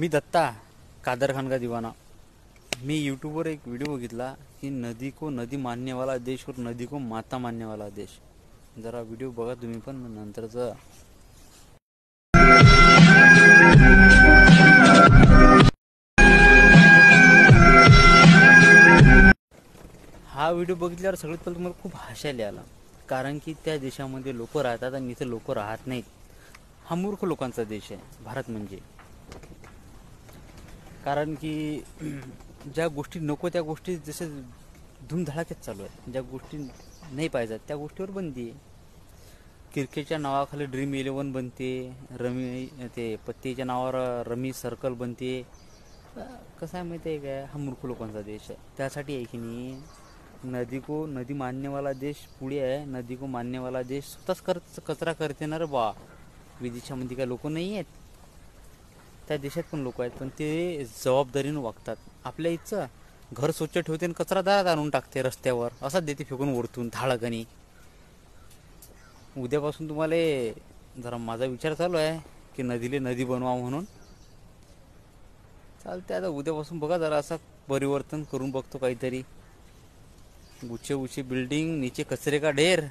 मी दत्ता कादर खान का दीवाना। मी यूट्यूबवर एक व्हिडिओ बघितला की नदी को नदी मानने वाला देश और नदी को माता मानने वाला देश। जरा व्हिडिओ बघा तुम्ही पण नंतरचा। हा व्हिडिओ बघितल्यावर सगळ्यात पहिले तुम्हाला खूप हसायला आला, कारण की त्या देशामध्ये लोक राहतात आणि इथे लोक राहत नाहीत। हा मूर्ख लोकांचा देश आहे भारत म्हणजे। कारण की ज्या गोष्टी नको त्या गोष्टी जसे धूमधडाक्यात चालू आहेत, ज्या गोष्टी नाही पाहिजेत त्या गोष्टीवर बंदी आहे। क्रिकेटच्या नावाखाली ड्रीम 11 बनते, रमी ते पत्तेच्या नावावर रमी सर्कल बनते। कसं आहे माहिती आहे काय, हा मूर्ख लोकांचा देश आहे। त्यासाठी आहे की नाही, नदी को नदी मानने वाला देश पुढे आहे, नदी को मानने वाला देश स्वतःच कचरा करते ना रे बा। विदेशामध्ये काय लोक नाही आहेत, त्या देशात पण लोक आहेत, पण ते जबाबदारीनं वागतात। आपल्या इथचं घर स्वच्छ ठेवते आणि कचरा दारात आणून टाकते रस्त्यावर, असाच देते फेकून वरतून धाडकनी। उद्यापासून तुम्हाला जरा माझा विचार चालू आहे की नदीले नदी बनवा म्हणून। चालते, आता उद्यापासून बघा जरा असं परिवर्तन करून बघतो काहीतरी। ऊंचे ऊंचे बिल्डिंग, नीचे कचरे का ढेर।